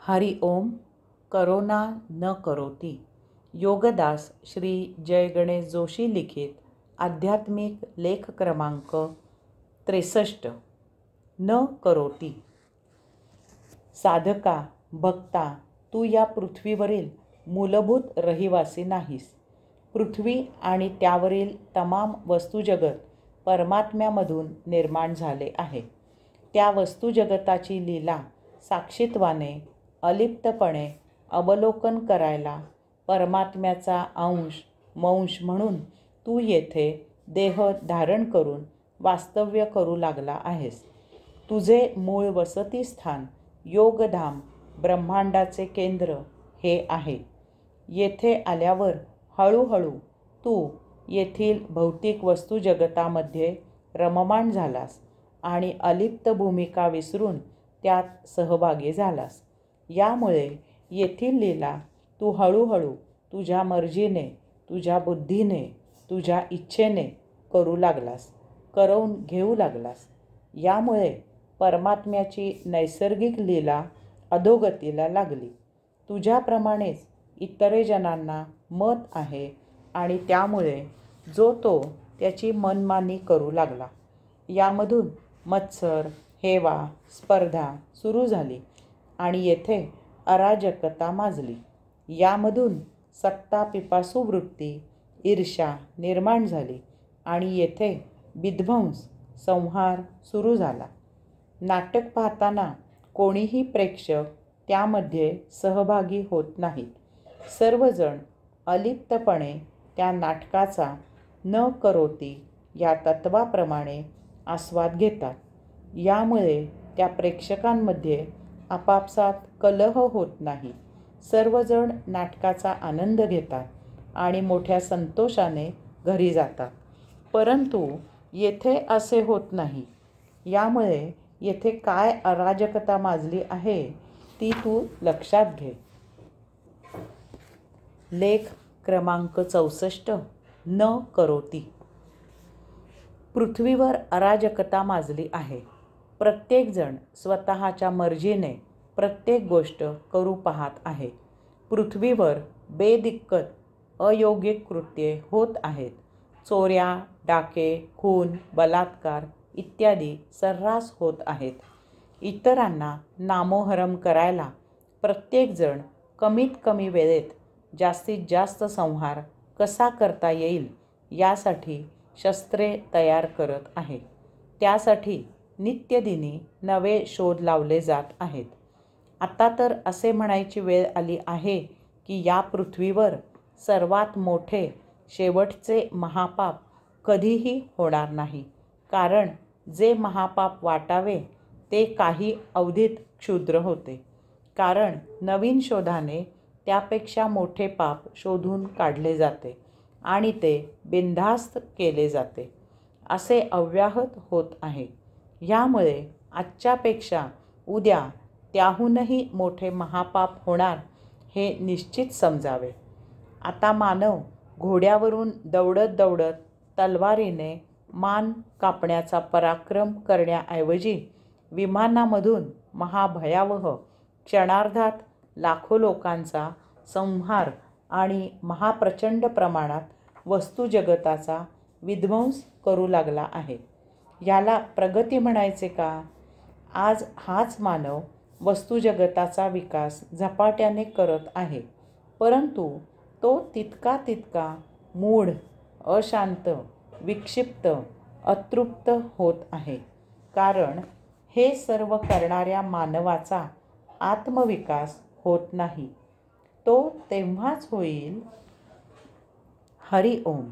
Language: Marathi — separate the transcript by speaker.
Speaker 1: हरि ओम. करोना न करोती. योगदास श्री जय गणेश जोशी लिखित आध्यात्मिक लेख क्रमांक 63. न करोती. साधका, भक्ता, तू या पृथ्वीवरील मूलभूत रहिवासी नाहीस. पृथ्वी आणि त्यावरील तमाम वस्तुजगत परमात्म्यामधून निर्माण झाले आहे. त्या वस्तुजगताची लीला साक्षीत्वाने अलिप्तपणे अवलोकन करायला परमात्म्याचा अंश मंश म्हणून तू येथे देह धारण करून वास्तव्य करू लागला आहेस. तुझे मूळ वसतिस्थान योगधाम ब्रह्मांडाचे केंद्र हे आहे. येथे आल्यावर हळूहळू तू येथील भौतिक वस्तुजगतामध्ये रममाण झालास आणि अलिप्त भूमिका विसरून त्यात सहभागी झालास. यामुळे येथील लीला तू हळूहळू तुझ्या मर्जीने, तुझ्या बुद्धीने, तुझ्या इच्छेने करू लागलास, करवून घेऊ लागलास. यामुळे परमात्म्याची नैसर्गिक लीला अधोगतीला लागली. तुझ्याप्रमाणेच इतर जणांना मत आहे आणि त्यामुळे जो तो त्याची मनमानी करू लागला. यामधून मत्सर, हेवा, स्पर्धा सुरू झाली आणि येथे अराजकता माजली. यामधून सत्ता पिपासू वृत्ती, ईर्ष्या निर्माण झाली आणि येथे विध्वंस, संहार सुरू झाला. नाटक पाहताना कोणीही प्रेक्षक त्यामध्ये सहभागी होत नाहीत. सर्वजण अलिप्तपणे त्या नाटकाचा न करोती या तत्वाप्रमाणे आस्वाद घेतात. यामुळे त्या प्रेक्षकांमध्ये आपापसात कलह होत नाही. सर्वजण नाटकाचा आनंद घेतात आणि मोठ्या संतोषाने घरी जातात. परंतु येथे असे होत नाही. यामुळे येथे काय अराजकता माजली आहे ती तू लक्षात घे. लेख क्रमांक 64. न करोती. पृथ्वीवर अराजकता माजली आहे. प्रत्येकजण स्वतःच्या मर्जीने प्रत्येक गोष्ट करू पाहत आहे. पृथ्वीवर बेदिक्कत अयोग्य कृत्ये होत आहेत. चोऱ्या, डाके, खून, बलात्कार इत्यादी सर्रास होत आहेत. इतरांना नामोहरम करायला प्रत्येकजण कमीत कमी वेळेत जास्तीत जास्त संहार कसा करता येईल यासाठी शस्त्रे तयार करत आहे. त्यासाठी नित्यदिनी नवे शोध लावले जात आहेत. आता तर असे म्हणायची वेळ आली आहे की या पृथ्वीवर सर्वात मोठे शेवटचे महापाप कधीही होणार नाही. कारण जे महापाप वाटावे ते काही अवधीत क्षुद्र होते. कारण नवीन शोधाने त्यापेक्षा मोठे पाप शोधून काढले जाते आणि ते बिनधास्त केले जाते. असे अव्याहत होत आहे. ह्यामुळे आजच्यापेक्षा उद्या त्याहूनही मोठे महापाप होणार हे निश्चित समजावे. आता मानव घोड्यावरून दौडत दौडत तलवारीने मान कापण्याचा पराक्रम करण्याऐवजी विमानामधून महाभयावह क्षणार्धात लाखो लोकांचा संहार आणि महाप्रचंड प्रमाणात वस्तुजगताचा विध्वंस करू लागला आहे. याला प्रगती म्हणायचे का? आज हाच मानव वस्तुजगताचा विकास झपाट्याने करत आहे. परंतु तो तितका मूढ, अशांत, विक्षिप्त, अतृप्त होत आहे. कारण हे सर्व करणाऱ्या मानवाचा आत्मविकास होत नाही. तो तेव्हाच होईल. हरि ओम.